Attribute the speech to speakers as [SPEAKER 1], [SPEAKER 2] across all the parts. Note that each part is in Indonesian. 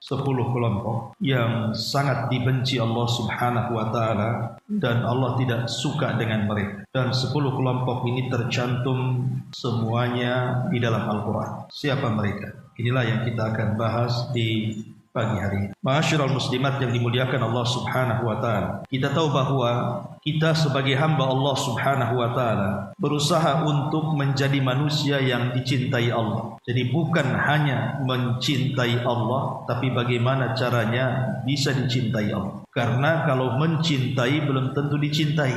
[SPEAKER 1] 10 kelompok yang sangat dibenci Allah Subhanahu wa taala dan Allah tidak suka dengan mereka. Dan 10 kelompok ini tercantum semuanya di dalam Al-Qur'an. Siapa mereka? Inilah yang kita akan bahas di pagi hari ini. Ma'asyiral muslimat yang dimuliakan Allah Subhanahu wa taala. Kita tahu bahwa kita sebagai hamba Allah Subhanahu wa taala berusaha untuk menjadi manusia yang dicintai Allah. Jadi bukan hanya mencintai Allah, tapi bagaimana caranya bisa dicintai Allah. Karena kalau mencintai belum tentu dicintai.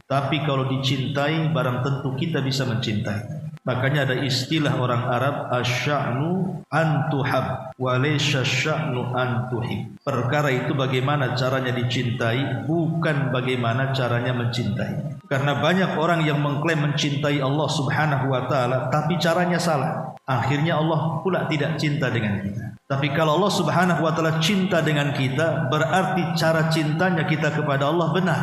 [SPEAKER 1] Tapi kalau dicintai barang tentu kita bisa mencintai. Makanya ada istilah orang Arab, asya'nu antuhab wa laysa sya'nu antuhib. Perkara itu bagaimana caranya dicintai, bukan bagaimana caranya mencintai. Karena banyak orang yang mengklaim mencintai Allah Subhanahu wa taala tapi caranya salah. Akhirnya Allah pula tidak cinta dengan kita. Tapi kalau Allah Subhanahu wa taala cinta dengan kita, berarti cara cintanya kita kepada Allah benar.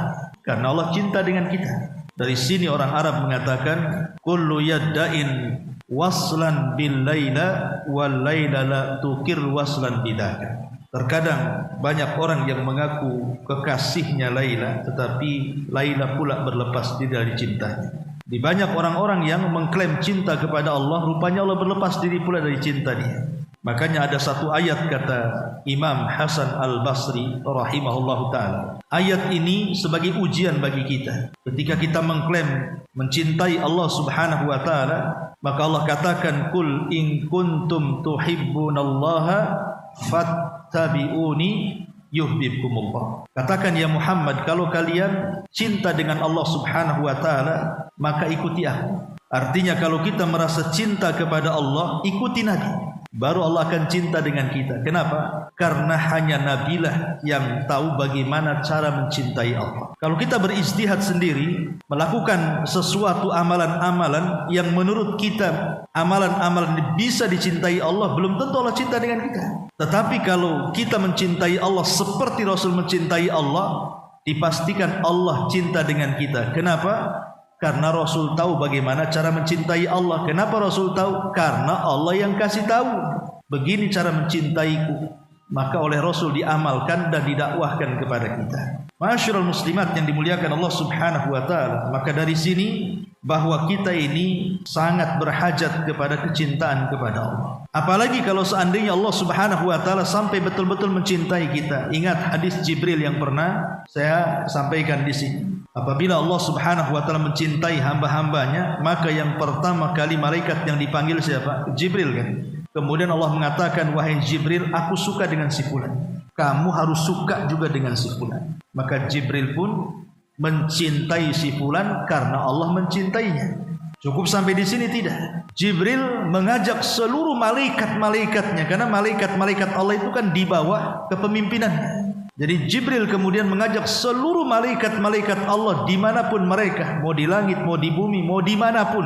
[SPEAKER 1] Karena Allah cinta dengan kita. Dari sini orang Arab mengatakan kullu yadda'in waslan bil laila wal laila la tukir waslan bidaka. Terkadang banyak orang yang mengaku kekasihnya Laila, tetapi Laila pula berlepas diri dari cintanya. Di banyak orang-orang yang mengklaim cinta kepada Allah, rupanya Allah berlepas diri pula dari cinta dia. Makanya ada satu ayat kata Imam Hasan Al-Basri rahimahullahu ta'ala. Ayat ini sebagai ujian bagi kita. Ketika kita mengklaim mencintai Allah Subhanahu wa ta'ala, maka Allah katakan kul in kuntum tuhibbunallaha fattabi'uni yuhibbukumullah. Katakan ya Muhammad, kalau kalian cinta dengan Allah Subhanahu wa ta'ala, maka ikuti aku. Artinya kalau kita merasa cinta kepada Allah, ikuti Nabi. Baru Allah akan cinta dengan kita. Kenapa? Karena hanya Nabilah yang tahu bagaimana cara mencintai Allah. Kalau kita berijtihad sendiri, melakukan sesuatu amalan-amalan yang menurut kita amalan-amalan bisa dicintai Allah, belum tentu Allah cinta dengan kita. Tetapi kalau kita mencintai Allah seperti Rasul mencintai Allah, dipastikan Allah cinta dengan kita. Kenapa? Karena Rasul tahu bagaimana cara mencintai Allah. Kenapa Rasul tahu? Karena Allah yang kasih tahu. Begini cara mencintaiku. Maka oleh Rasul diamalkan dan didakwahkan kepada kita. Ma'asyiral muslimat yang dimuliakan Allah Subhanahu wa taala. Maka dari sini bahwa kita ini sangat berhajat kepada kecintaan kepada Allah. Apalagi kalau seandainya Allah Subhanahu wa taala sampai betul-betul mencintai kita. Ingat hadis Jibril yang pernah saya sampaikan di sini. Apabila Allah Subhanahu wa taala mencintai hamba-hambanya, maka yang pertama kali malaikat yang dipanggil siapa? Jibril kan. Kemudian Allah mengatakan, wahai Jibril, aku suka dengan si fulan. Kamu harus suka juga dengan si fulan. Maka Jibril pun mencintai si fulan karena Allah mencintainya. Cukup sampai di sini tidak? Jibril mengajak seluruh malaikat-malaikatnya, karena malaikat-malaikat Allah itu kan di bawah kepemimpinannya. Jadi Jibril kemudian mengajak seluruh malaikat-malaikat Allah dimanapun mereka, mau di langit, mau di bumi, mau dimanapun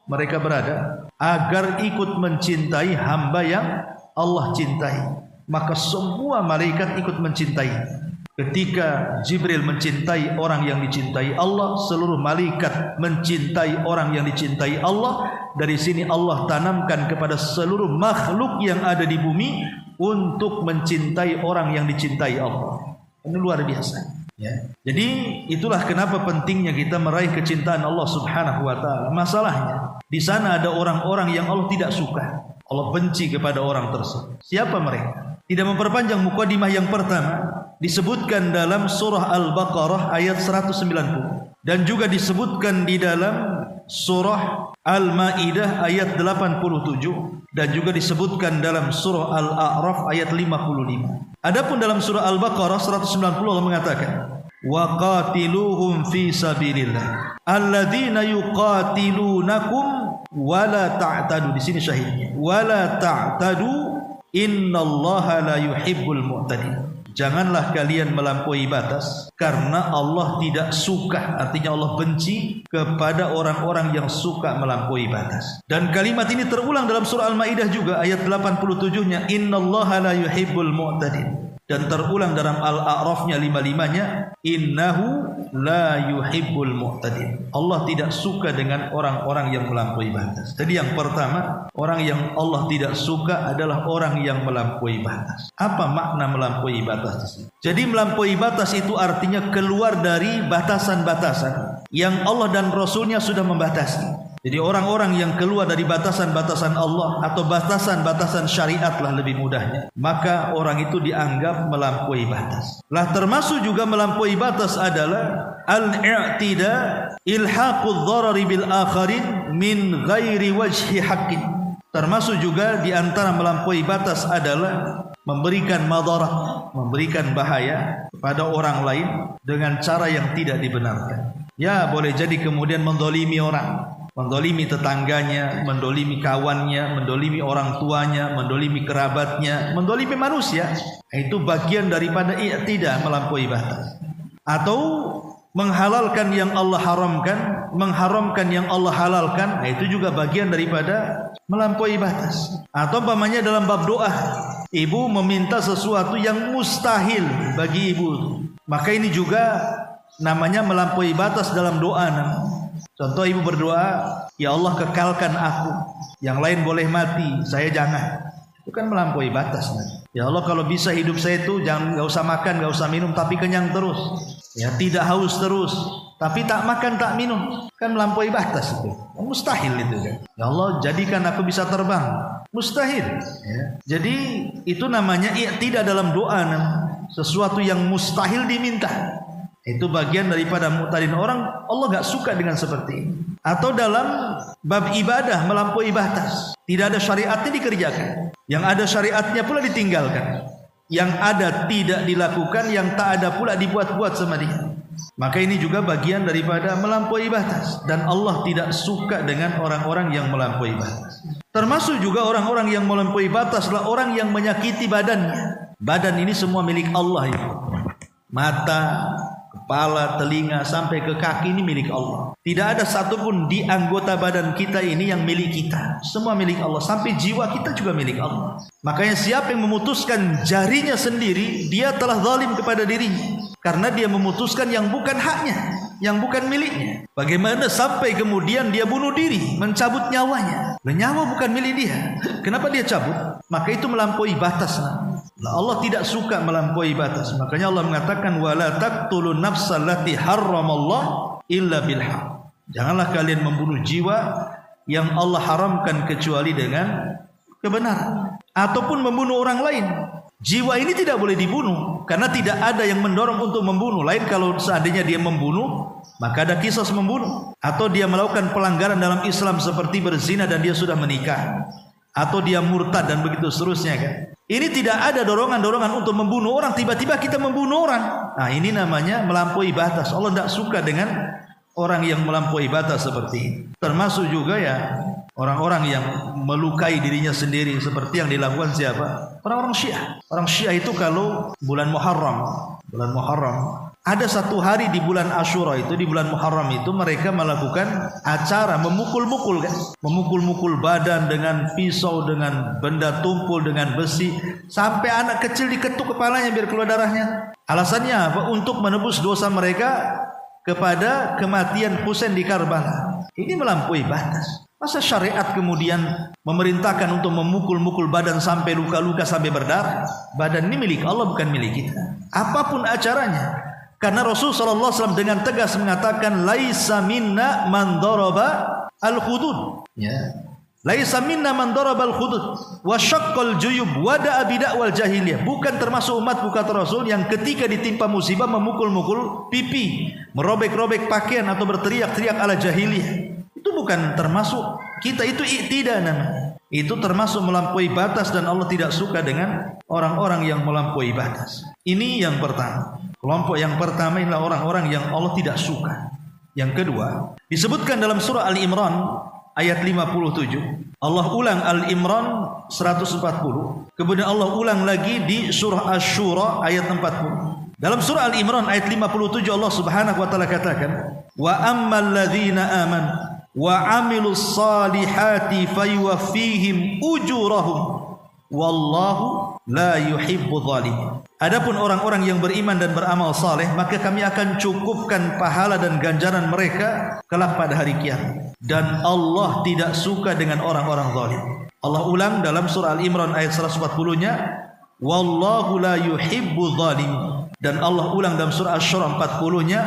[SPEAKER 1] mereka berada, agar ikut mencintai hamba yang Allah cintai. Maka semua malaikat ikut mencintai. Ketika Jibril mencintai orang yang dicintai Allah, seluruh malaikat mencintai orang yang dicintai Allah. Dari sini Allah tanamkan kepada seluruh makhluk yang ada di bumi untuk mencintai orang yang dicintai Allah. Ini luar biasa, ya. Jadi itulah kenapa pentingnya kita meraih kecintaan Allah Subhanahu wa taala. Masalahnya di sana ada orang-orang yang Allah tidak suka. Allah benci kepada orang tersebut. Siapa mereka? Tidak memperpanjang mukadimah yang pertama, disebutkan dalam surah Al-Baqarah ayat 190 dan juga disebutkan di dalam surah Al-Maidah ayat 87 dan juga disebutkan dalam surah Al-A'raf ayat 55. Adapun dalam surah Al-Baqarah 190 Allah mengatakan, wa qatiluhum fi sabilillah alladzina yuqatilunakum wala ta'tadu. Di sini syahidnya, wala ta'tadu innallaha la yuhibbul mu'tadin. Janganlah kalian melampaui batas, karena Allah tidak suka, artinya Allah benci kepada orang-orang yang suka melampaui batas. Dan kalimat ini terulang dalam surah Al-Maidah juga ayat 87-nya, innallaha la yuhibbul mu'tadin. Dan terulang dalam Al-A'rafnya 55-nya, innahu la yuhibbul mu'tadin. Allah tidak suka dengan orang-orang yang melampaui batas. Jadi yang pertama, orang yang Allah tidak suka adalah orang yang melampaui batas. Apa makna melampaui batas? Jadi melampaui batas itu artinya keluar dari batasan-batasan yang Allah dan Rasulnya sudah membatasi. Jadi orang-orang yang keluar dari batasan-batasan Allah atau batasan-batasan syariat lah lebih mudahnya, maka orang itu dianggap melampaui batas. Lah termasuk juga melampaui batas adalah al-i'tida ilhaqudz dharari bil akharin min ghairi wajhi haqqin. Termasuk juga di antara melampaui batas adalah memberikan madarat, memberikan bahaya kepada orang lain dengan cara yang tidak dibenarkan. Ya, boleh jadi kemudian mendolimi orang, mendolimi tetangganya, mendolimi kawannya, mendolimi orang tuanya, mendolimi kerabatnya, mendolimi manusia. Itu bagian daripada i'tidah, melampaui batas. Atau menghalalkan yang Allah haramkan, mengharamkan yang Allah halalkan, itu juga bagian daripada melampaui batas. Atau umpamanya dalam bab doa, ibu meminta sesuatu yang mustahil bagi ibu, maka ini juga namanya melampaui batas dalam doa. Contoh, ibu berdoa, ya Allah kekalkan aku, yang lain boleh mati, saya jangan. Itu kan melampaui batas. Ya Allah kalau bisa hidup saya itu jangan, gak usah makan, gak usah minum, tapi kenyang terus. Ya, tidak haus terus, tapi tak makan tak minum, kan melampaui batas itu. Mustahil itu kan. Ya Allah jadikan aku bisa terbang, mustahil. Ya. Jadi itu namanya tidak dalam doa, sesuatu yang mustahil diminta. Itu bagian daripada mu'tadin. Orang Allah gak suka dengan seperti ini. Atau dalam bab ibadah melampaui batas, tidak ada syariatnya dikerjakan, yang ada syariatnya pula ditinggalkan, yang ada tidak dilakukan, yang tak ada pula dibuat-buat sama dia. Maka ini juga bagian daripada melampaui batas, dan Allah tidak suka dengan orang-orang yang melampaui batas. Termasuk juga orang-orang yang melampaui batas adalah orang yang menyakiti badannya. Badan ini semua milik Allah itu. Mata, kepala, telinga sampai ke kaki ini milik Allah. Tidak ada satupun di anggota badan kita ini yang milik kita. Semua milik Allah. Sampai jiwa kita juga milik Allah. Makanya siapa yang memutuskan jarinya sendiri, dia telah zalim kepada dirinya, karena dia memutuskan yang bukan haknya, yang bukan miliknya. Bagaimana sampai kemudian dia bunuh diri, mencabut nyawanya? Nyawa bukan milik dia, kenapa dia cabut? Maka itu melampaui batas. Allah tidak suka melampaui batas. Makanya Allah mengatakan wala taqtulun nafsal lati harramallah illa bil haqq. Janganlah kalian membunuh jiwa yang Allah haramkan kecuali dengan kebenaran, ataupun membunuh orang lain. Jiwa ini tidak boleh dibunuh karena tidak ada yang mendorong untuk membunuh. Lain kalau seandainya dia membunuh, maka ada kisos membunuh. Atau dia melakukan pelanggaran dalam Islam seperti berzina dan dia sudah menikah, atau dia murtad dan begitu seterusnya kan. Ini tidak ada dorongan-dorongan untuk membunuh orang, tiba-tiba kita membunuh orang. Nah, ini namanya melampaui batas. Allah tidak suka dengan orang yang melampaui batas seperti ini. Termasuk juga ya orang-orang yang melukai dirinya sendiri seperti yang dilakukan siapa? Orang-orang Syiah. Orang Syiah itu kalau bulan Muharram, ada satu hari di bulan Ashura itu, di bulan Muharram itu mereka melakukan acara memukul-mukul kan, memukul-mukul badan dengan pisau, dengan benda tumpul, dengan besi, sampai anak kecil diketuk kepalanya biar keluar darahnya. Alasannya apa? Untuk menebus dosa mereka kepada kematian Husain di Karbala. Ini melampaui batas. Masa syariat kemudian memerintahkan untuk memukul-mukul badan sampai luka-luka, sampai berdarah? Badan ini milik Allah, bukan milik kita. Apapun acaranya. Karena Rasulullah SAW dengan tegas mengatakan laisa minna man daraba al-khudud. Ya. Laisa minna man daraba al-khudud wa syaqqal juyub wa da'a bid'awal jahiliyah. Bukan termasuk umat kata Rasul yang ketika ditimpa musibah memukul-mukul pipi, merobek-robek pakaian atau berteriak-teriak ala jahiliyah. Itu bukan termasuk kita, itu i'tidah namanya. Itu termasuk melampaui batas dan Allah tidak suka dengan orang-orang yang melampaui batas. Ini yang pertama. Kelompok yang pertama adalah orang-orang yang Allah tidak suka. Yang kedua, disebutkan dalam surah Al-Imran ayat 57. Allah ulang Al-Imran 140. Kemudian Allah ulang lagi di surah Asy-Syura ayat 40. Dalam surah Al-Imran ayat 57 Allah Subhanahu wa taala katakan, "Wa ammal ladzina amanu wa 'amilus salihati fayuwaffihim ujurahum wallahu la yuhibbu zalimin. Adapun orang-orang yang beriman dan beramal saleh, maka kami akan cukupkan pahala dan ganjaran mereka kelak pada hari kiamat. Dan Allah tidak suka dengan orang-orang zalim. Allah ulang dalam surah Al-Imran ayat 140-nya, wallahu la yuhibbu zalimin. Dan Allah ulang dalam surah Asy-Syura 40-nya,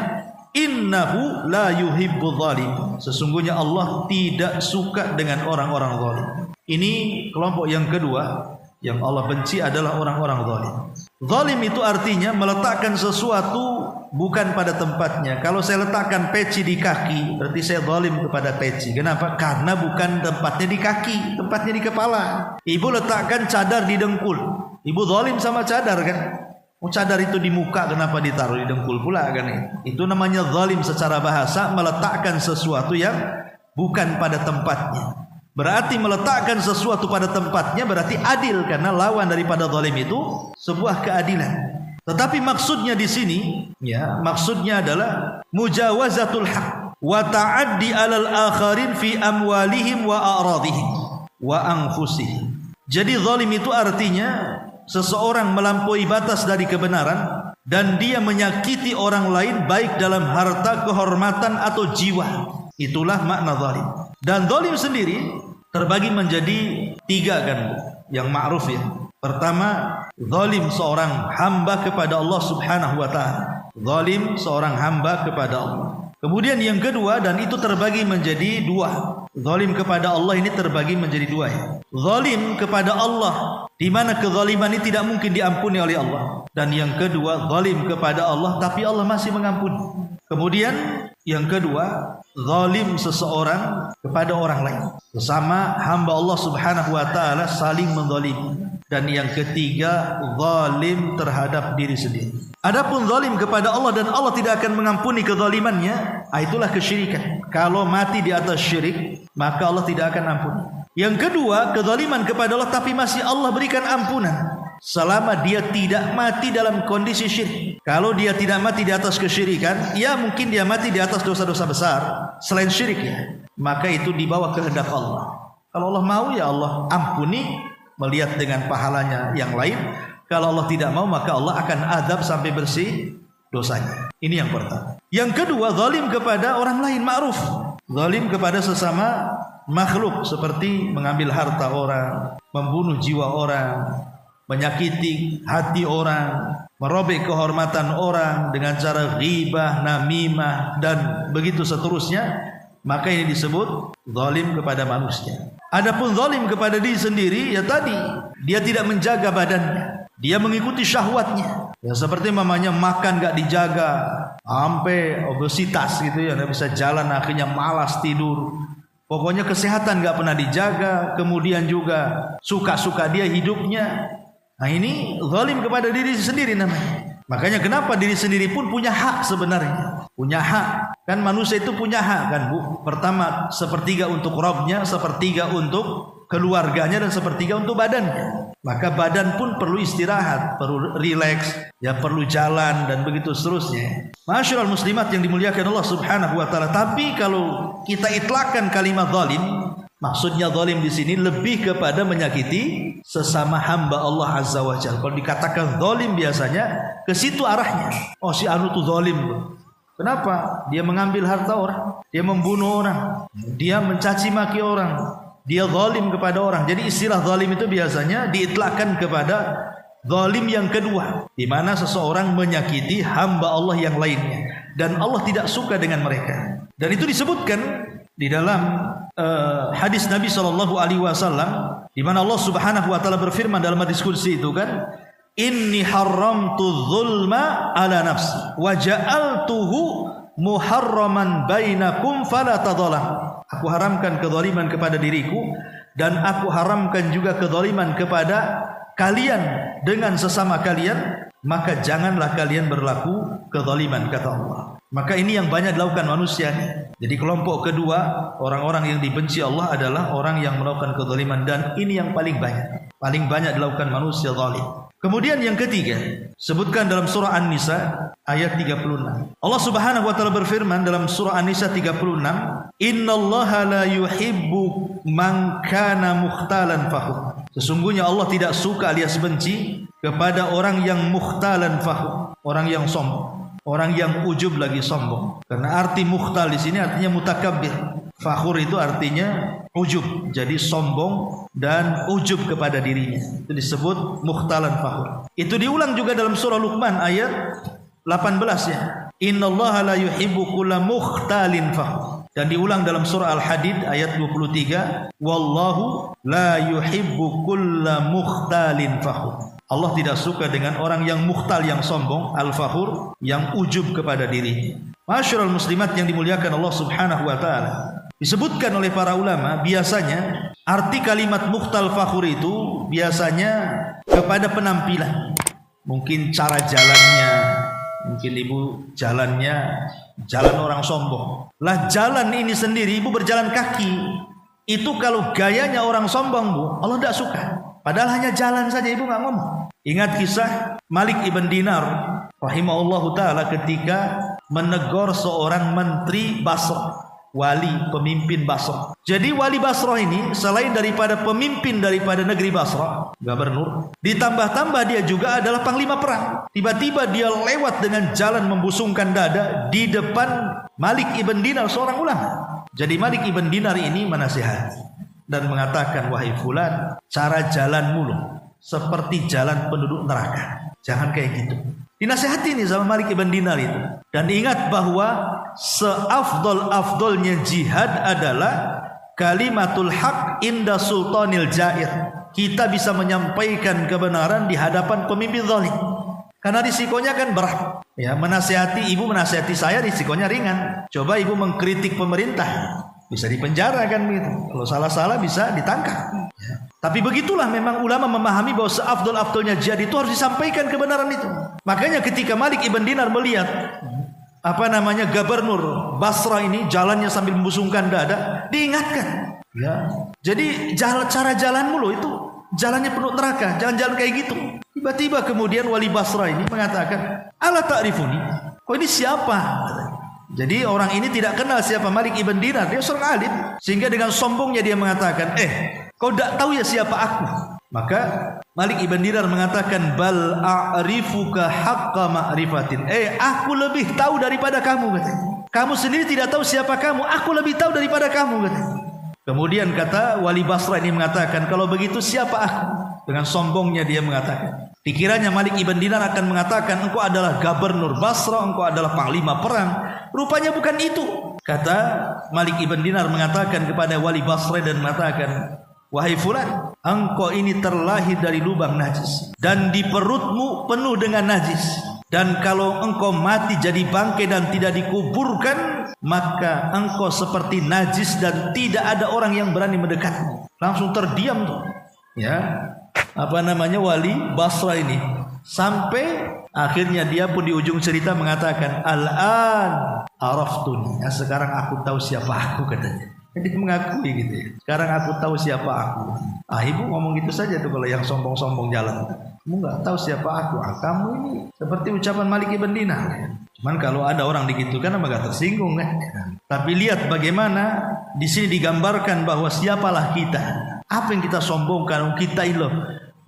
[SPEAKER 1] innahu la yuhibbu zalim. Sesungguhnya Allah tidak suka dengan orang-orang zalim. Ini kelompok yang kedua yang Allah benci adalah orang-orang zalim. Zalim itu artinya meletakkan sesuatu bukan pada tempatnya. Kalau saya letakkan peci di kaki, berarti saya zalim kepada peci. Kenapa? Karena bukan tempatnya di kaki, tempatnya di kepala. Ibu letakkan cadar di dengkul, ibu zalim sama cadar kan? Cadar itu di muka, kenapa ditaruh di dengkul pula kan? Itu namanya zalim secara bahasa, meletakkan sesuatu yang bukan pada tempatnya. Berarti meletakkan sesuatu pada tempatnya berarti adil, karena lawan daripada zalim itu sebuah keadilan. Tetapi maksudnya di sini, ya, maksudnya adalah mujawazatul haq wa ta'addi 'alal akharin fi amwalihim wa a'radihim wa anfusihim. Jadi zalim itu artinya seseorang melampaui batas dari kebenaran dan dia menyakiti orang lain baik dalam harta, kehormatan atau jiwa. Itulah makna zalim. Dan zalim sendiri terbagi menjadi 3 kan, Bu, yang ma'ruf ya. Pertama, zalim seorang hamba kepada Allah Subhanahu wa taala. Zalim seorang hamba kepada Allah. Kemudian yang kedua, dan itu terbagi menjadi 2. Zalim kepada Allah ini terbagi menjadi 2 ya. Zalim kepada Allah, di mana kezaliman ini tidak mungkin diampuni oleh Allah. Dan yang kedua, zalim kepada Allah tapi Allah masih mengampuni. Kemudian yang kedua, zalim seseorang kepada orang lain, sesama hamba Allah Subhanahu wa taala saling menzalimi. Dan yang ketiga, zalim terhadap diri sendiri. Adapun zalim kepada Allah dan Allah tidak akan mengampuni kezalimannya, itulah kesyirikan. Kalau mati di atas syirik, maka Allah tidak akan ampuni. Yang kedua, kezaliman kepada Allah tapi masih Allah berikan ampunan selama dia tidak mati dalam kondisi syirik. Kalau dia tidak mati di atas kesyirikan, ya mungkin dia mati di atas dosa-dosa besar selain syirik ya, maka itu di bawah kehendak Allah. Kalau Allah mau, ya Allah ampuni, melihat dengan pahalanya yang lain. Kalau Allah tidak mau, maka Allah akan azab sampai bersih dosanya. Ini yang pertama. Yang kedua, zalim kepada orang lain ma'ruf. Zalim kepada sesama makhluk, seperti mengambil harta orang, membunuh jiwa orang, menyakiti hati orang, merobek kehormatan orang dengan cara ghibah, namimah, dan begitu seterusnya. Maka ini disebut zalim kepada manusia. Adapun zalim kepada diri sendiri, ya tadi, dia tidak menjaga badannya, dia mengikuti syahwatnya. Ya seperti mamanya makan gak dijaga, sampai obesitas gitu ya, gak bisa jalan, akhirnya malas tidur. Pokoknya kesehatan gak pernah dijaga. Kemudian juga suka-suka dia hidupnya. Nah ini zalim kepada diri sendiri namanya. Makanya kenapa diri sendiri pun punya hak sebenarnya. Punya hak. Kan manusia itu punya hak kan, Bu. Pertama, 1/3 untuk Rabbnya, 1/3 untuk keluarganya, dan 1/3 untuk badannya. Maka badan pun perlu istirahat, perlu rileks, ya perlu jalan, dan begitu seterusnya. Ma'asyiral muslimat yang dimuliakan Allah Subhanahu wa taala. Tapi kalau kita itlakkan kalimat zalim, maksudnya zalim di sini lebih kepada menyakiti sesama hamba Allah Azza wa Jalla. Kalau dikatakan zalim biasanya ke situ arahnya. Oh, si anu tuh zalim. Kenapa? Dia mengambil harta orang, dia membunuh orang, dia mencaci maki orang, dia zalim kepada orang. Jadi istilah zalim itu biasanya diitlakkan kepada zalim yang kedua, di mana seseorang menyakiti hamba Allah yang lainnya, dan Allah tidak suka dengan mereka. Dan itu disebutkan di dalam hadis Nabi SAW, di mana Allah Subhanahu wa taala berfirman dalam hadis qudsi itu kan, inni haramtu dzulma ala nafsi wa ja'altuhu muharraman bainakum fala tadzalam. Aku haramkan kezaliman kepada diriku, dan aku haramkan juga kezaliman kepada kalian dengan sesama kalian, maka janganlah kalian berlaku kezaliman, kata Allah. Maka ini yang banyak dilakukan manusia. Jadi kelompok kedua, orang-orang yang dibenci Allah adalah orang yang melakukan kezaliman, dan ini yang paling banyak dilakukan manusia zalim. Kemudian yang ketiga, sebutkan dalam surah An-Nisa ayat 36. Allah Subhanahu wa taala berfirman dalam surah An-Nisa 36, "Innallaha la yuhibbu man kana mukhtalan fakhur." Sesungguhnya Allah tidak suka alias benci kepada orang yang mukhtalan fakhur, orang yang sombong, orang yang ujub lagi sombong. Karena arti mukhtal di sini artinya mutakabbir. Fakhur itu artinya ujub, jadi sombong dan ujub kepada dirinya. Itu disebut mukhtalan fakhur. Itu diulang juga dalam surah Luqman ayat 18 ya. Innallaha la yuhibbu kulla mukhtalin fakhur. Dan diulang dalam surah Al-Hadid ayat 23, wallahu la yuhibbu kulla mukhtalin fakhur. Allah tidak suka dengan orang yang mukhtal, yang sombong, al-fakhur, yang ujub kepada dirinya. Masyarul muslimat yang dimuliakan Allah Subhanahu wa taala. Disebutkan oleh para ulama, biasanya arti kalimat mukhtal fakhur itu biasanya kepada penampilan. Mungkin cara jalannya, mungkin ibu jalannya jalan orang sombong. Lah jalan ini sendiri ibu berjalan kaki, itu kalau gayanya orang sombong bu, Allah tidak suka. Padahal hanya jalan saja, ibu nggak ngomong. Ingat kisah Malik ibn Dinar rahimahullahu taala ketika menegur seorang menteri Basrah, wali pemimpin Basrah. Jadi wali Basrah ini selain daripada pemimpin daripada negeri Basrah, gubernur, ditambah-tambah dia juga adalah panglima perang. Tiba-tiba dia lewat dengan jalan membusungkan dada di depan Malik ibn Dinar, seorang ulama. Jadi Malik ibn Dinar ini menasihati dan mengatakan, wahai fulan, cara jalanmu loh seperti jalan penduduk neraka. Jangan kayak gitu. Dinasihati nih sama Malik ibn Dinar itu. Dan ingat bahwa seafdol-afdolnya jihad adalah kalimatul haq inda sultanil jair. Kita bisa menyampaikan kebenaran di hadapan pemimpin zalim. Karena risikonya kan berat. Ya, menasihati ibu, menasihati saya risikonya ringan. Coba ibu mengkritik pemerintah, bisa dipenjara kan begitu. Kalau salah-salah bisa ditangkap. Ya. Tapi begitulah memang ulama memahami bahwa seafdol-afdolnya jihad itu harus disampaikan kebenaran itu. Makanya ketika Malik ibn Dinar melihat gubernur Basrah ini jalannya sambil membusungkan dada, diingatkan. Ya. Jadi cara jalanmu loh itu jalannya penuh neraka, jangan jalan kayak gitu. Tiba-tiba kemudian wali Basrah ini mengatakan, ala ta'rifuni? Kok ini siapa? Jadi orang ini tidak kenal siapa Malik ibn Dinar, dia seorang alim. Sehingga dengan sombongnya dia mengatakan, kau tidak tahu ya siapa aku? Maka Malik ibn Dinar mengatakan, bal a'rifuka haqqa ma'rifatin. Aku lebih tahu daripada kamu, katanya. Kamu sendiri tidak tahu siapa kamu, aku lebih tahu daripada kamu, katanya. Kemudian kata wali Basrah ini mengatakan, kalau begitu siapa aku? Dengan sombongnya dia mengatakan. Dikiranya Malik ibn Dinar akan mengatakan, engkau adalah gubernur Basrah, engkau adalah panglima perang. Rupanya bukan itu. Kata Malik ibn Dinar mengatakan kepada wali Basrah dan mengatakan, wahai fulan, engkau ini terlahir dari lubang najis dan di perutmu penuh dengan najis. Dan kalau engkau mati jadi bangkai dan tidak dikuburkan, maka engkau seperti najis dan tidak ada orang yang berani mendekatmu. Langsung terdiam tuh. Ya. Wali Basrah ini. Sampai akhirnya dia pun di ujung cerita mengatakan, al-an araftuni. Ya, sekarang aku tahu siapa aku, katanya. Jadi mengakui gitu ya. Sekarang aku tahu siapa aku. Ibu ngomong gitu saja tuh kalau yang sombong-sombong jalan. Kamu nggak tahu siapa aku. Kamu ini seperti ucapan Malik ibn Dinar. Cuman kalau ada orang digitukan agak tersinggung kan. Tapi lihat bagaimana di sini digambarkan bahwa siapalah kita. Apa yang kita sombongkan? Kita ini loh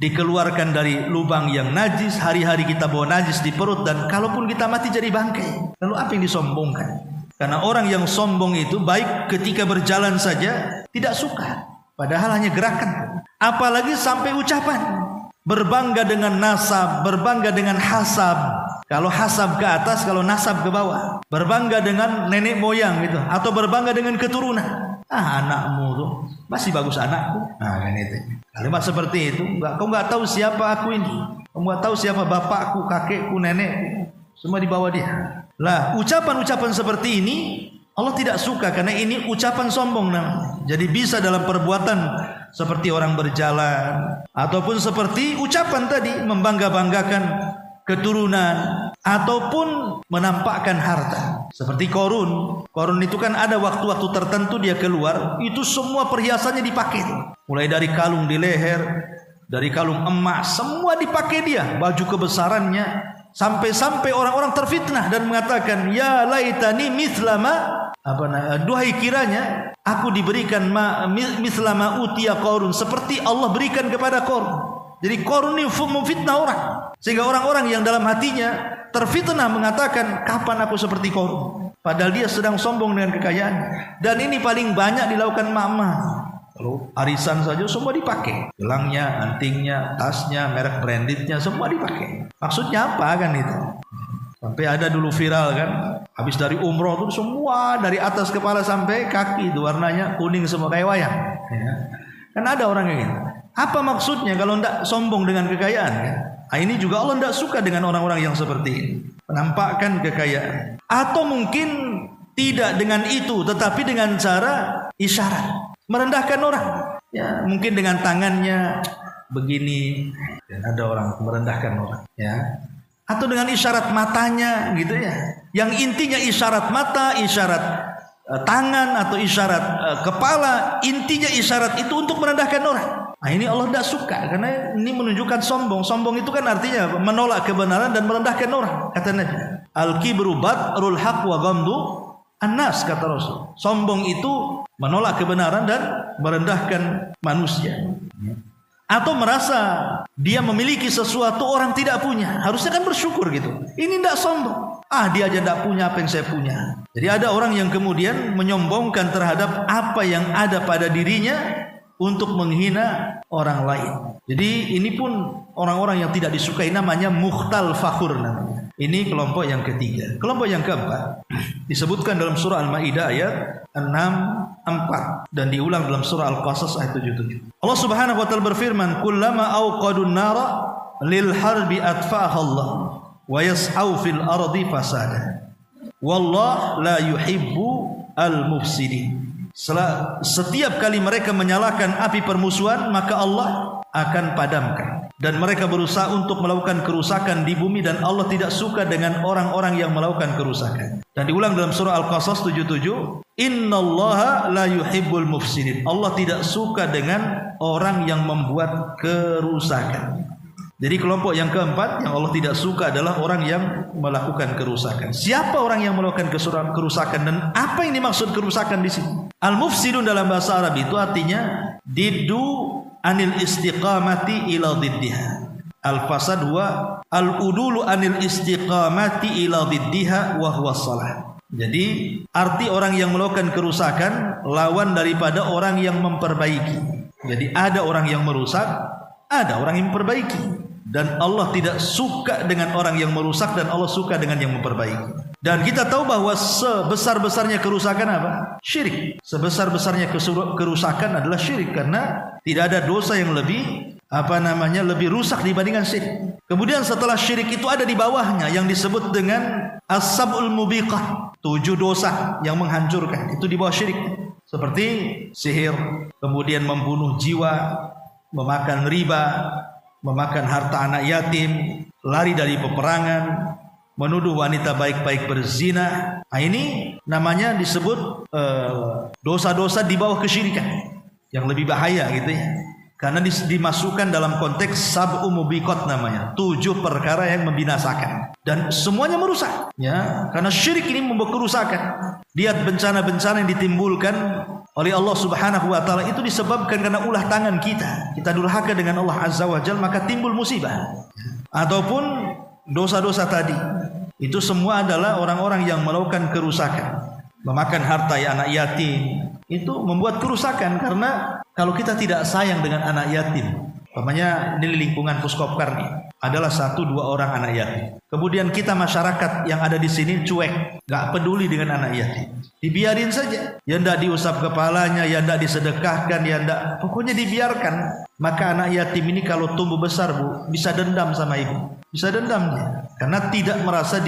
[SPEAKER 1] dikeluarkan dari lubang yang najis. Hari-hari kita bawa najis di perut. Dan kalaupun kita mati jadi bangkai. Lalu apa yang disombongkan? Karena orang yang sombong itu baik ketika berjalan saja tidak suka. Padahal hanya gerakan. Apalagi sampai ucapan. Berbangga dengan nasab, berbangga dengan hasab. Kalau hasab ke atas, kalau nasab ke bawah. Berbangga dengan nenek moyang gitu. Atau berbangga dengan keturunan. Anakmu tuh masih bagus anakku. Nah kan itu. Kalimat seperti itu. Kau nggak tahu siapa aku ini. Kau nggak tahu siapa bapakku, kakekku, nenekku. Semua di bawah dia. Lah, ucapan-ucapan seperti ini Allah tidak suka karena ini ucapan sombong namanya. Jadi bisa dalam perbuatan seperti orang berjalan ataupun seperti ucapan tadi membangga-banggakan keturunan ataupun menampakkan harta. Seperti Korun. Korun itu kan ada waktu-waktu tertentu dia keluar, itu semua perhiasannya dipakai. Mulai dari kalung di leher, dari kalung emas, semua dipakai dia, baju kebesarannya. Sampai-sampai orang-orang terfitnah dan mengatakan, ya laitani mithlama duhai kiranya aku diberikan misla ma utiya Qarun, seperti Allah berikan kepada Qarun. Jadi Qarun ini memfitnah orang, sehingga orang-orang yang dalam hatinya terfitnah mengatakan, kapan aku seperti Qarun? Padahal dia sedang sombong dengan kekayaan. Dan ini paling banyak dilakukan emak-emak. Kalau arisan saja semua dipakai, gelangnya, antingnya, tasnya, merek brandednya semua dipakai. Maksudnya apa kan itu? Sampai ada dulu viral kan, habis dari umroh tuh semua dari atas kepala sampai kaki itu warnanya kuning semua kayak wayang. Ya. Kan ada orang kayak gitu. Apa maksudnya kalau tidak sombong dengan kekayaan? Kan? Nah, ini juga Allah tidak suka dengan orang-orang yang seperti ini, menampakkan kekayaan. Atau mungkin tidak dengan itu, tetapi dengan cara isyarat, merendahkan orang. Ya, mungkin dengan tangannya begini, dan ada orang merendahkan orang. Ya. Atau dengan isyarat matanya gitu ya. Yang intinya isyarat mata, isyarat tangan atau isyarat kepala, intinya isyarat itu untuk merendahkan orang. Nah, ini Allah tidak suka karena ini menunjukkan sombong. Sombong itu kan artinya menolak kebenaran dan merendahkan orang. Kata Nabi, al-kibru batrul haq wa ghamdu an-nas, kata Rasul. Sombong itu menolak kebenaran dan merendahkan manusia. Atau merasa dia memiliki sesuatu orang tidak punya, harusnya kan bersyukur gitu. Ini tidak sombong. Dia aja tidak punya apa yang saya punya. Jadi ada orang yang kemudian menyombongkan terhadap apa yang ada pada dirinya untuk menghina orang lain. Jadi ini pun orang-orang yang tidak disukai, namanya mukhtal fakhur namanya. Ini kelompok yang ketiga. Kelompok yang keempat disebutkan dalam surah Al-Maidah ayat 64 dan diulang dalam surah Al-Qasas ayat 77. Allah Subhanahu wa taala berfirman, "Kullama awqadun nara lil harbi atfa'aha Allah wa yas'au fil ardi fasada. Wallahu la yuhibbu al-mufsidin." Setiap kali mereka menyalakan api permusuhan, maka Allah akan padamkan. Dan mereka berusaha untuk melakukan kerusakan di bumi, dan Allah tidak suka dengan orang-orang yang melakukan kerusakan. Dan diulang dalam surah Al-Qasas 77, "Innallaha la yuhibbul mufsidin." Allah tidak suka dengan orang yang membuat kerusakan. Jadi kelompok yang keempat yang Allah tidak suka adalah orang yang melakukan kerusakan. Siapa orang yang melakukan kerusakan dan apa yang dimaksud kerusakan di sini? Al-mufsidun dalam bahasa Arab itu artinya diddu anil istiqamati ila diddiha. Al-fasad huwa al-udulu anil istiqamati ila diddiha wa huwa shalah. Jadi arti orang yang melakukan kerusakan lawan daripada orang yang memperbaiki. Jadi ada orang yang merusak, ada orang yang memperbaiki. Dan Allah tidak suka dengan orang yang merusak, dan Allah suka dengan yang memperbaiki. Dan kita tahu bahwa sebesar-besarnya kerusakan apa? Syirik. Sebesar-besarnya kerusakan adalah syirik, karena tidak ada dosa yang lebih lebih rusak dibandingkan syirik. Kemudian setelah syirik itu ada di bawahnya yang disebut dengan as-sab'ul mubiqah, 7 dosa yang menghancurkan. Itu di bawah syirik. Seperti sihir, kemudian membunuh jiwa, memakan riba, memakan harta anak yatim, lari dari peperangan, menuduh wanita baik-baik berzina. Nah, ini namanya disebut dosa-dosa di bawah kesyirikan yang lebih bahaya gitu ya. Karena dimasukkan dalam konteks sab'u mubiqat namanya, 7 perkara yang membinasakan dan semuanya merusak ya. Karena syirik ini membawa kerusakan. Lihat bencana-bencana yang ditimbulkan oleh Allah Subhanahu wa taala itu disebabkan karena ulah tangan kita. Kita durhaka dengan Allah Azza wa Jalla, maka timbul musibah. Ataupun dosa-dosa tadi, itu semua adalah orang-orang yang melakukan kerusakan. Memakan harta anak yatim itu membuat kerusakan, karena kalau kita tidak sayang dengan anak yatim, umpamanya di lingkungan Puskopkar nih adalah 1-2 orang anak yatim. Kemudian kita masyarakat yang ada di sini cuek, gak peduli dengan anak yatim, dibiarin saja. Ya ndak diusap kepalanya, ya ndak disedekahkan, ya ndak, pokoknya dibiarkan. Maka anak yatim ini kalau tumbuh besar, Bu, bisa dendam sama ibu, bisa dendam dia, karena tidak merasa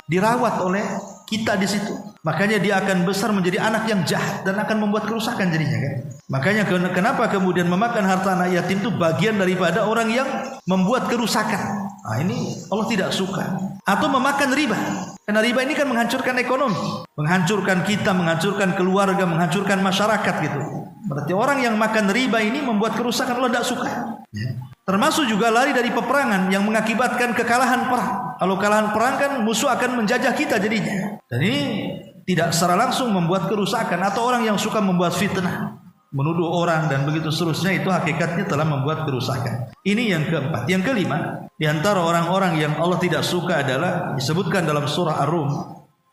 [SPEAKER 1] dirawat oleh kita di situ. Makanya dia akan besar menjadi anak yang jahat dan akan membuat kerusakan jadinya kan. Makanya kenapa kemudian memakan harta anak yatim itu bagian daripada orang yang membuat kerusakan. Nah, ini Allah tidak suka. Atau memakan riba. Karena riba ini kan menghancurkan ekonomi, menghancurkan kita, menghancurkan keluarga, menghancurkan masyarakat gitu. Berarti orang yang makan riba ini membuat kerusakan, Allah tidak suka. Ya. Termasuk juga lari dari peperangan yang mengakibatkan kekalahan perang. Kalau kekalahan perang kan musuh akan menjajah kita jadinya. Dan ini tidak secara langsung membuat kerusakan, atau orang yang suka membuat fitnah, menuduh orang dan begitu seterusnya, itu hakikatnya telah membuat kerusakan. Ini yang keempat. Yang kelima, di antara orang-orang yang Allah tidak suka adalah disebutkan dalam surah Ar-Rum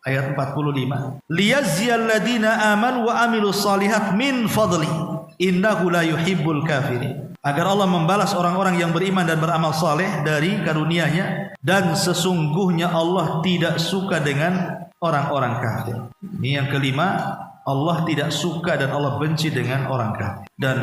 [SPEAKER 1] ayat 45. Liyaziyal ladina amanu wa amilus solihat min fadli innahu la yuhibbul kafirin. Agar Allah membalas orang-orang yang beriman dan beramal saleh dari karunia-Nya, dan sesungguhnya Allah tidak suka dengan orang-orang kafir. Ini yang kelima, Allah tidak suka dan Allah benci dengan orang kafir. Dan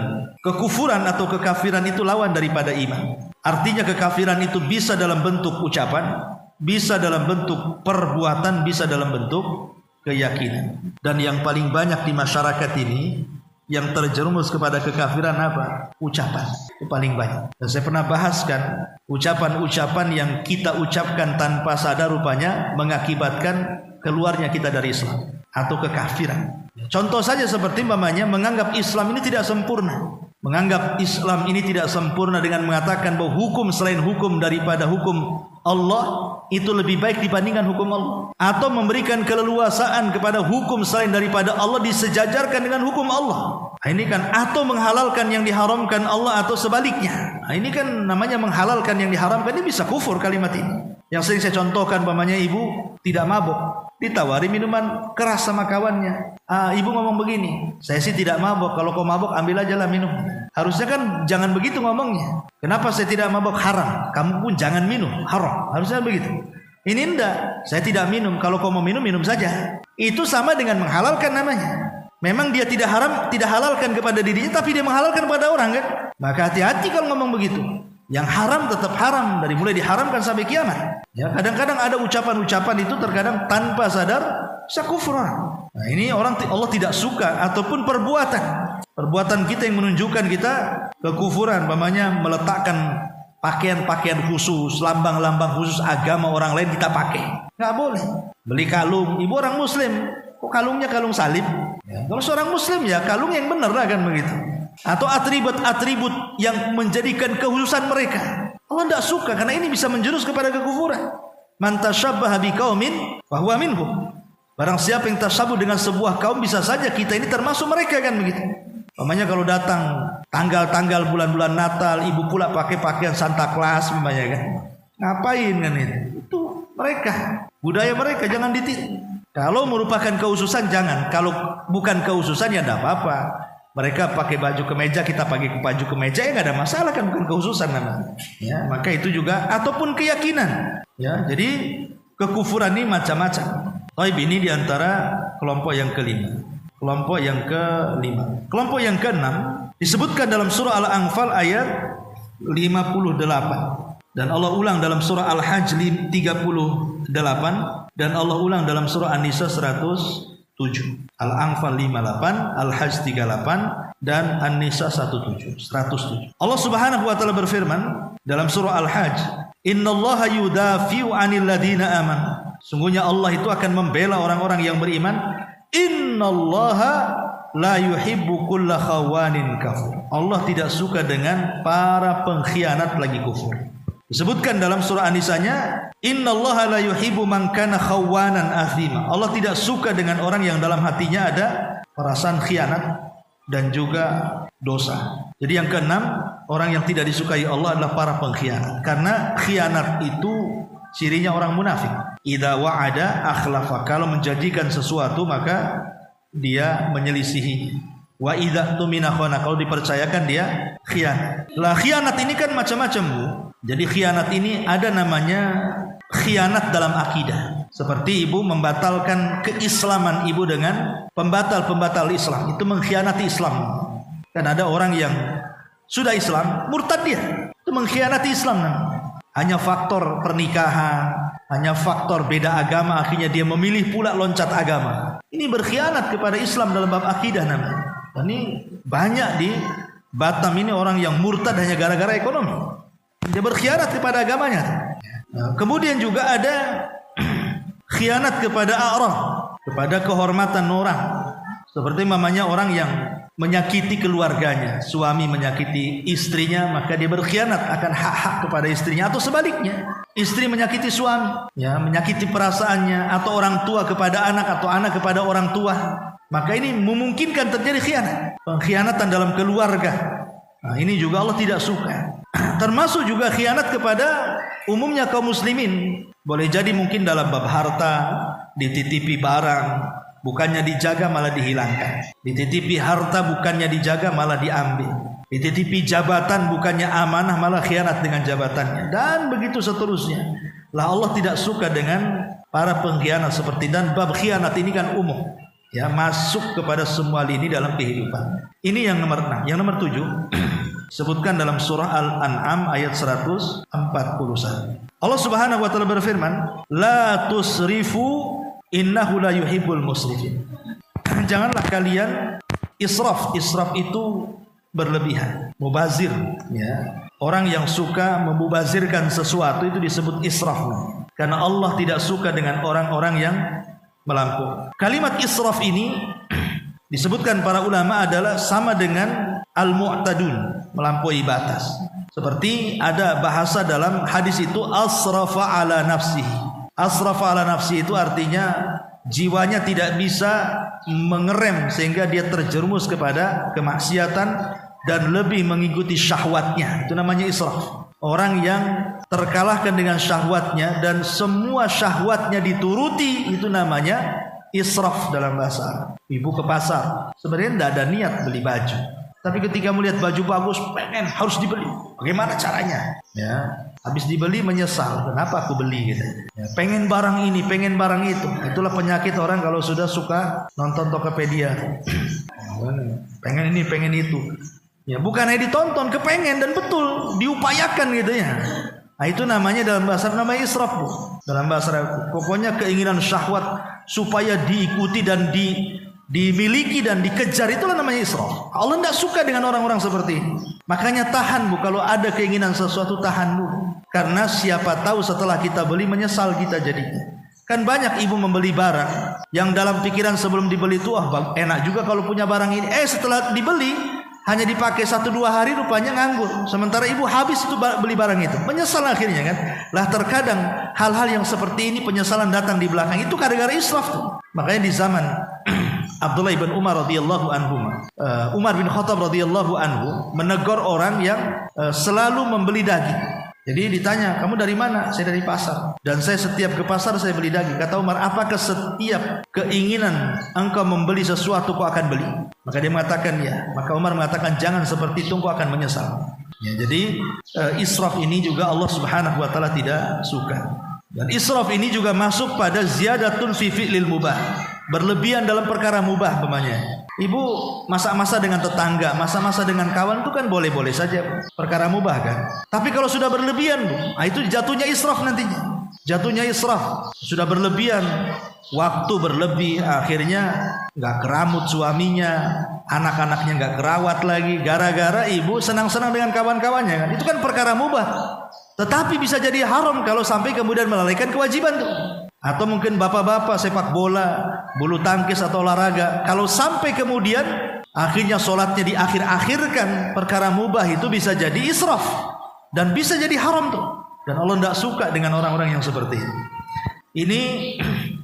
[SPEAKER 1] kekufuran atau kekafiran itu lawan daripada iman. Artinya kekafiran itu bisa dalam bentuk ucapan, bisa dalam bentuk perbuatan, bisa dalam bentuk keyakinan. Dan yang paling banyak di masyarakat ini yang terjerumus kepada kekafiran apa? Ucapan. Itu paling banyak. Dan saya pernah bahaskan, ucapan-ucapan yang kita ucapkan tanpa sadar rupanya mengakibatkan keluarnya kita dari Islam atau kekafiran. Contoh saja seperti umpamanya menganggap Islam ini tidak sempurna. Menganggap Islam ini tidak sempurna dengan mengatakan bahwa hukum selain hukum daripada hukum Allah itu lebih baik dibandingkan hukum Allah, atau memberikan keleluasaan kepada hukum selain daripada Allah disejajarkan dengan hukum Allah. Nah, ini kan, atau menghalalkan yang diharamkan Allah atau sebaliknya. Nah, ini kan namanya menghalalkan yang diharamkan. Ini bisa kufur kalimat ini. Yang sering saya contohkan, umpamanya ibu tidak mabuk, ditawari minuman keras sama kawannya. Ibu ngomong begini, saya sih tidak mabuk, kalau kau mabuk ambil aja lah minum. Harusnya kan jangan begitu ngomongnya. Kenapa saya tidak mabuk? Haram. Kamu pun jangan minum, haram. Harusnya begitu. Ini enggak, saya tidak minum, kalau kau mau minum, minum saja. Itu sama dengan menghalalkan namanya. Memang dia tidak halalkan kepada dirinya, tapi dia menghalalkan kepada orang kan. Maka hati-hati kalau ngomong begitu. Yang haram tetap haram, dari mulai diharamkan sampai kiamat. Ya, kadang-kadang ada ucapan-ucapan itu terkadang tanpa sadar bisa kufur. Nah, ini orang Allah tidak suka, ataupun perbuatan kita yang menunjukkan kita kekufuran, umpamanya meletakkan pakaian-pakaian khusus, lambang-lambang khusus agama orang lain kita pakai. Nggak boleh. Beli kalung, ibu orang muslim, kok kalungnya kalung salib? Ya, kalau seorang muslim ya kalung yang benar lah kan begitu. Atau atribut-atribut yang menjadikan kekhususan mereka. Allah tidak suka, karena ini bisa menjurus kepada kekufuran. Man tashabbaha biqaumin fahuwa minhum. Barang siapa yang tasyabuh dengan sebuah kaum, bisa saja kita ini termasuk mereka kan begitu. Umpamanya kalau datang tanggal-tanggal bulan-bulan Natal, ibu pula pakai pakaian Santa Claus umpamanya kan. Ngapain kan itu? Itu mereka, budaya mereka, jangan ditiru. Kalau merupakan kekhususan jangan, kalau bukan kekhususan ya tidak apa-apa. Mereka pakai baju kemeja, kita pakai baju kemeja, ya nggak ada masalah kan, bukan kekhususan namanya. Ya, maka itu juga, ataupun keyakinan. Ya, jadi kekufuran ini macam-macam. Taib ini diantara kelompok yang kelima. Kelompok yang kelima. Kelompok yang keenam disebutkan dalam surah Al-Anfal ayat 58. Dan Allah ulang dalam surah Al-Hajj 38. Dan Allah ulang dalam surah An-Nisa 107. Al-Anfal 58, Al-Hajj 38, dan An-Nisa 107. Allah Subhanahu wa taala berfirman dalam surah Al-Hajj, "Innallaha yudafi'u 'anil ladina amanu." Sungguhnya Allah itu akan membela orang-orang yang beriman. Innallaha la yuhibbu kulla khawanin kafur. Allah tidak suka dengan para pengkhianat lagi kufur. Disebutkan dalam surah An-Nisanya, innallaha la yuhibbu man kana khawanan athima. Allah tidak suka dengan orang yang dalam hatinya ada perasaan khianat dan juga dosa. Jadi yang keenam, orang yang tidak disukai Allah adalah para pengkhianat. Karena khianat itu cirinya orang munafik. Idza wa'ada akhlafa. Kalau menjanjikan sesuatu maka dia menyelisihi. Wa idza tumina khana. Kalau dipercayakan dia khianat. Lah khianat ini kan macam-macam, Bu. Jadi khianat ini ada namanya khianat dalam akidah. Seperti ibu membatalkan keislaman ibu dengan pembatal-pembatal Islam. Itu mengkhianati Islam. Dan ada orang yang sudah Islam, murtad dia. Itu mengkhianati Islam namanya. Hanya faktor pernikahan, hanya faktor beda agama, akhirnya dia memilih pula loncat agama. Ini berkhianat kepada Islam dalam bab akidah namanya. Dan ini banyak di Batam ini orang yang murtad hanya gara-gara ekonomi. Dia berkhianat kepada agamanya. Nah, kemudian juga ada khianat kepada a'raf, kepada kehormatan orang. Seperti mamanya orang yang menyakiti keluarganya. Suami menyakiti istrinya, maka dia berkhianat akan hak-hak kepada istrinya, atau sebaliknya. Istri menyakiti suami, ya, menyakiti perasaannya, atau orang tua kepada anak, atau anak kepada orang tua. Maka ini memungkinkan terjadi khianat, pengkhianatan dalam keluarga. Nah, ini juga Allah tidak suka. Termasuk juga khianat kepada umumnya kaum muslimin. Boleh jadi mungkin dalam bab harta, dititipi barang, bukannya dijaga malah dihilangkan. Dititipi harta bukannya dijaga malah diambil. Dititipi jabatan bukannya amanah malah khianat dengan jabatannya. Dan begitu seterusnya. Lah Allah tidak suka dengan para pengkhianat seperti, dan bab khianat ini kan umum. Ya, masuk kepada semua lini dalam kehidupan. Ini yang nomor 6. Yang nomor 7 sebutkan dalam surah Al-An'am ayat 141. Allah Subhanahu wa taala berfirman, "La tusrifu innahu la yuhibbul musrifin." Janganlah kalian israf. Israf itu berlebihan, mubazir, ya. Orang yang suka membazirkan sesuatu itu disebut israf. Karena Allah tidak suka dengan orang-orang yang melampaui. Kalimat israf ini disebutkan para ulama adalah sama dengan al-mu'tadun, melampaui batas. Seperti ada bahasa dalam hadis itu asrafa ala nafsihi. Asrafa ala nafsihi itu artinya jiwanya tidak bisa mengerem sehingga dia terjerumus kepada kemaksiatan dan lebih mengikuti syahwatnya. Itu namanya israf. Orang yang terkalahkan dengan syahwatnya dan semua syahwatnya dituruti, itu namanya israf dalam bahasa Arab. Ibu ke pasar, sebenarnya tidak ada niat beli baju, tapi ketika melihat baju bagus, pengen, harus dibeli. Bagaimana caranya? Ya, habis dibeli menyesal, kenapa aku beli gitu. Ya, pengen barang ini, pengen barang itu. Itulah penyakit orang kalau sudah suka nonton Tokopedia. Pengen ini, pengen itu. Ya, bukan hanya ditonton, kepengen, dan betul diupayakan gitu ya. Nah, itu namanya dalam bahasa Arab namanya israf, Bu. Dalam bahasa Arab, pokoknya keinginan syahwat supaya diikuti dan dimiliki dan dikejar, itulah namanya israf. Allah tidak suka dengan orang-orang seperti ini. Makanya tahan, Bu, kalau ada keinginan sesuatu tahan dulu. Karena siapa tahu setelah kita beli menyesal kita jadinya. Kan banyak ibu membeli barang yang dalam pikiran sebelum dibeli itu, enak juga kalau punya barang ini. Setelah dibeli hanya dipakai 1-2 hari rupanya nganggur. Sementara ibu habis itu beli barang itu, menyesal akhirnya kan. Lah terkadang hal-hal yang seperti ini penyesalan datang di belakang, itu gara-gara israf tuh. Makanya di zaman Abdullah bin Umar radhiyallahu anhu, Umar bin Khattab radhiyallahu anhu menegur orang yang selalu membeli daging. Jadi ditanya, kamu dari mana? Saya dari pasar. Dan saya setiap ke pasar saya beli daging. Kata Umar, apakah setiap keinginan engkau membeli sesuatu kau akan beli? Maka dia mengatakan ya. Maka Umar mengatakan, jangan seperti itu, kau akan menyesal. Ya, jadi israf ini juga Allah Subhanahu wa taala tidak suka. Dan israf ini juga masuk pada ziyadatun fi fi'lil mubah. Berlebihan dalam perkara mubah umpamanya. Ibu masa-masa dengan tetangga, masa-masa dengan kawan itu kan boleh-boleh saja, perkara mubah kan. Tapi kalau sudah berlebihan, Bu, itu jatuhnya israf nantinya. Jatuhnya israf. Sudah berlebihan, waktu berlebih, akhirnya nggak keramut suaminya, anak-anaknya nggak kerawat lagi, gara-gara ibu senang-senang dengan kawan-kawannya kan. Itu kan perkara mubah. Tetapi bisa jadi haram kalau sampai kemudian melalaikan kewajiban tuh. Atau mungkin bapak-bapak sepak bola, bulu tangkis atau olahraga, kalau sampai kemudian akhirnya sholatnya diakhir-akhirkan, perkara mubah itu bisa jadi israf dan bisa jadi haram tuh. Dan Allah tidak suka dengan orang-orang yang seperti ini. Ini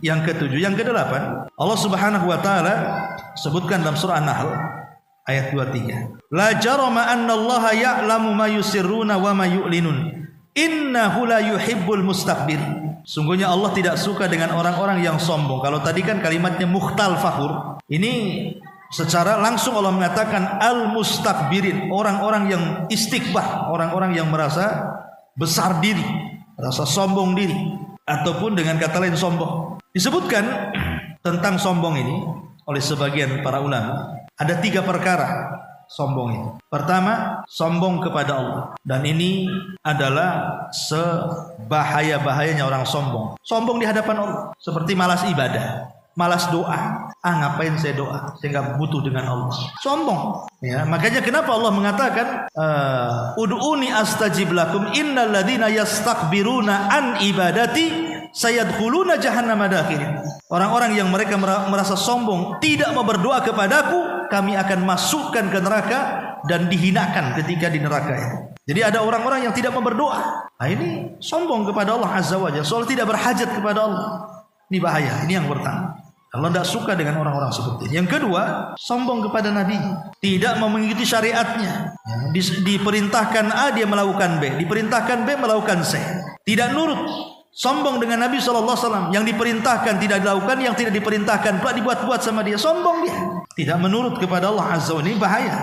[SPEAKER 1] yang ketujuh. Yang kedelapan, Allah Subhanahu wa taala sebutkan dalam surah An-Nahl ayat 23. La jarama annallaha ya'lamu ma yusirruna wa ma yu'linun. Innahu la yuhibbul mustakbirin. Sungguhnya Allah tidak suka dengan orang-orang yang sombong. Kalau tadi kan kalimatnya mukhtal fakhur, ini secara langsung Allah mengatakan al-mustakbirin, orang-orang yang istikbar, orang-orang yang merasa besar diri, merasa sombong diri, ataupun dengan kata lain sombong. Disebutkan tentang sombong ini oleh sebagian para ulama, ada 3 perkara sombong itu. Pertama, sombong kepada Allah. Dan ini adalah sebahaya-bahayanya orang sombong. Sombong di hadapan Allah, seperti malas ibadah, malas doa. Ngapain saya doa? Saya nggak butuh dengan Allah. Sombong. Ya, makanya kenapa Allah mengatakan ud'uni astajib lakum innal ladzina yastakbiruna an ibadati sayadkhuluna jahannama dakhirin. Orang-orang yang mereka merasa sombong, tidak mau berdoa kepadaku, kami akan masukkan ke neraka dan dihinakan ketika di neraka itu. Jadi ada orang-orang yang tidak mau berdoa. Nah, ini sombong kepada Allah Azza wa Jalla, soal tidak berhajat kepada Allah. Ini bahaya. Ini yang pertama. Allah tidak suka dengan orang-orang seperti ini. Yang kedua, sombong kepada Nabi, tidak mau mengikuti syariatnya. Diperintahkan A, dia melakukan B. Diperintahkan B, melakukan C. Tidak nurut. Sombong dengan Nabi SAW. Yang diperintahkan tidak dilakukan, yang tidak diperintahkan pula dibuat-buat sama dia. Sombong dia. Tidak menurut kepada Allah Azza wa Jalla. Ini bahaya.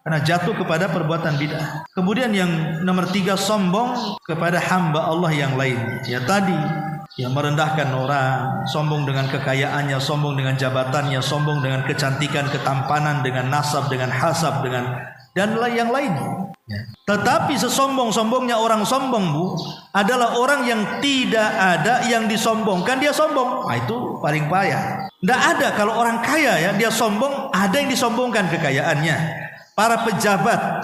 [SPEAKER 1] Karena jatuh kepada perbuatan bid'ah. Kemudian yang nomor 3, sombong kepada hamba Allah yang lain. Ya tadi, yang merendahkan orang, sombong dengan kekayaannya, sombong dengan jabatannya, sombong dengan kecantikan, ketampanan, dengan nasab, dengan hasab, dengan dan yang lainnya. Ya. Tetapi sesombong-sombongnya orang sombong, Bu, adalah orang yang tidak ada yang disombongkan, dia sombong. Nah, itu paling payah. Tidak ada kalau orang kaya ya, dia sombong, ada yang disombongkan kekayaannya. Para pejabat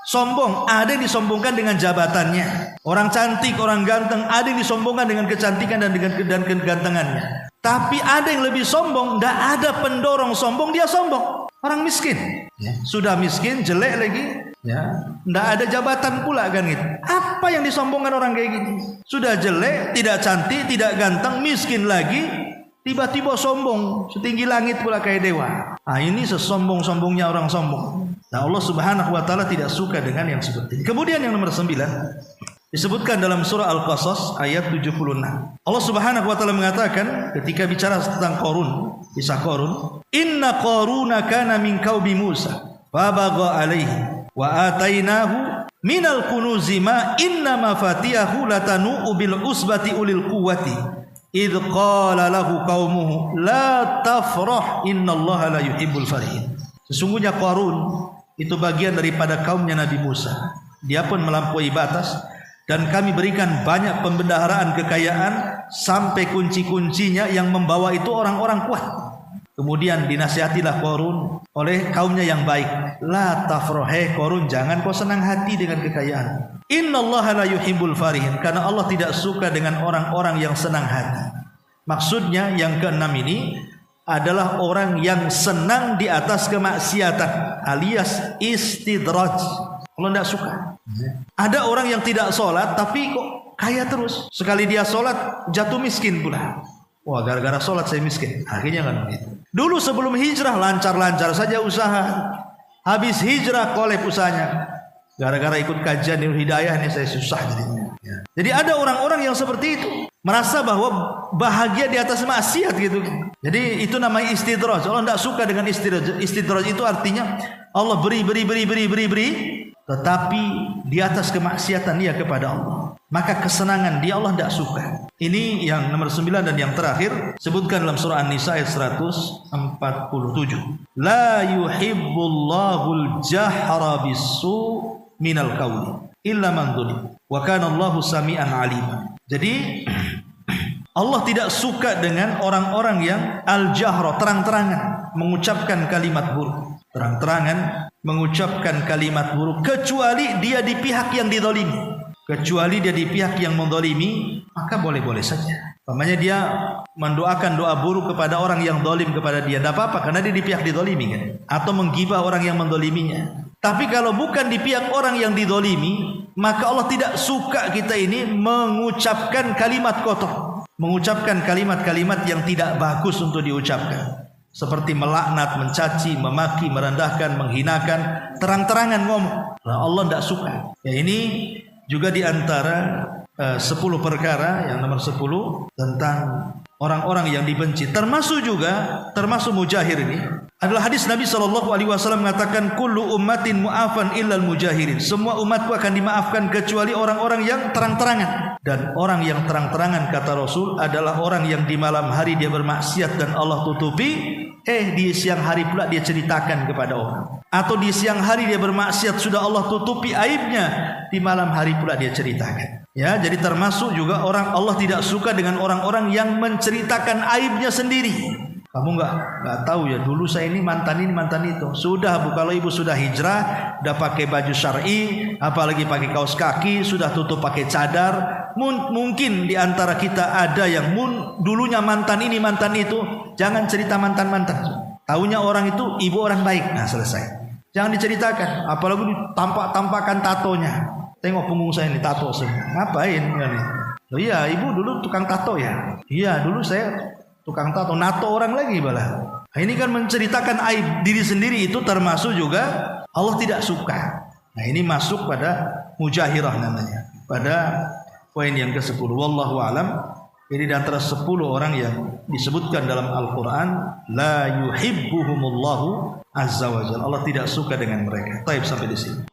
[SPEAKER 1] sombong, ada yang disombongkan dengan jabatannya. Orang cantik, orang ganteng, ada yang disombongkan dengan kecantikan dan kegantengannya. Tapi ada yang lebih sombong, tidak ada pendorong sombong, dia sombong. Orang miskin, ya. Sudah miskin, jelek lagi, ya. Tidak ada jabatan pula kan gitu. Apa yang disombongkan orang kayak gini? Sudah jelek, tidak cantik, tidak ganteng, miskin lagi, tiba-tiba sombong, setinggi langit pula kayak dewa. Nah, ini sesombong-sombongnya orang sombong. Nah, Allah Subhanahu wa taala tidak suka dengan yang seperti ini. Kemudian yang nomor 9 disebutkan dalam surah Al-Qasas ayat 76. Allah Subhanahu wa taala mengatakan ketika bicara tentang Qarun, kisah Qarun, "Inna Qaruna kana min qaumi Musa, fa bagha alaihi wa atainahu minal kunuzi ma inna mafatihahu latanu bil usbati ulil quwwati. Idh qala lahu qaumuhu la tafrah innallaha la yuhibbul farihin." Sesungguhnya Qarun itu bagian daripada kaumnya Nabi Musa. Dia pun melampaui batas dan kami berikan banyak pembendaharaan kekayaan sampai kunci-kuncinya yang membawa itu orang-orang kuat. Kemudian dinasihatilah Qarun oleh kaumnya yang baik. La tafrah, Qarun, jangan kau senang hati dengan kekayaan. Innallaha la yuhibbul farihin, karena Allah tidak suka dengan orang-orang yang senang hati. Maksudnya yang keenam ini adalah orang yang senang di atas kemaksiatan, alias istidraj. Allah tidak suka. Ada orang yang tidak sholat tapi kok kaya terus. Sekali dia sholat jatuh miskin pula. Wah, gara-gara sholat saya miskin. Akhirnya kan begitu. Dulu sebelum hijrah lancar-lancar saja usaha. Habis hijrah kolep usahanya. Gara-gara ikut kajian Nurul Hidayah ini saya susah jadinya. Jadi ada orang-orang yang seperti itu, merasa bahwa bahagia di atas maksiat gitu. Jadi itu namanya istidraj. Allah tidak suka dengan istidraj. Istidraj itu artinya Allah beri, tetapi di atas kemaksiatan dia kepada Allah. Maka kesenangan dia Allah tidak suka. Ini yang nomor 9 dan yang terakhir sebutkan dalam surah An-Nisa ayat 147. La yuhibbullahul jahra bisu minal qawli illa man dhulim wa kana Allahu sami'an alima. Jadi Allah tidak suka dengan orang-orang yang al-jahra, terang-terangan mengucapkan kalimat buruk. Terang-terangan mengucapkan kalimat buruk kecuali dia di pihak yang dizalimi. Kecuali dia di pihak yang menzalimi, maka boleh-boleh saja. Umpamanya dia mendoakan doa buruk kepada orang yang zalim kepada dia, tidak apa-apa karena dia di pihak dizalimi kan? Atau menggibah orang yang menzaliminya. Tapi kalau bukan di pihak orang yang dizalimi, maka Allah tidak suka kita ini mengucapkan kalimat kotor, mengucapkan kalimat-kalimat yang tidak bagus untuk diucapkan. Seperti melaknat, mencaci, memaki, merendahkan, menghinakan, terang-terangan ngomong. Nah, Allah tidak suka. Ya, ini juga di antara 10 perkara yang nomor 10 tentang orang-orang yang dibenci. Termasuk mujahir ini adalah hadis Nabi SAW mengatakan kullu ummatin mu'afan illal mujahirin. Semua umatku akan dimaafkan kecuali orang-orang yang terang-terangan. Dan orang yang terang-terangan kata Rasul adalah orang yang di malam hari dia bermaksiat dan Allah tutupi. Di siang hari pula dia ceritakan kepada orang. Atau di siang hari dia bermaksiat sudah Allah tutupi aibnya, di malam hari pula dia ceritakan. Ya, jadi termasuk juga orang Allah tidak suka dengan orang-orang yang menceritakan aibnya sendiri. Kamu nggak tahu ya, dulu saya ini mantan itu. Sudah Bu, kalau ibu sudah hijrah, udah pakai baju syar'i, apalagi pakai kaos kaki, sudah tutup pakai cadar. Mungkin di antara kita ada yang dulunya mantan ini mantan itu. Jangan cerita mantan-mantan.
[SPEAKER 2] Taunya orang itu ibu orang baik. Nah, selesai. Jangan diceritakan, apalagi tampakan tatonya. Tengok punggung saya ini tato semua. Ngapain ya nih? Oh iya, ibu dulu tukang tato ya? Iya, dulu saya tukang tato. Nato orang lagi malah. Nah, ini kan menceritakan aib diri sendiri, itu termasuk juga Allah tidak suka. Nah, ini masuk pada mujahirah namanya. Pada poin yang ke-10. Wallahu a'lam. Ini di antara 10 orang yang disebutkan dalam Al-Quran, la yuhibbuhumullahu azza wa jalla. Allah tidak suka dengan mereka. Baik, sampai di sini.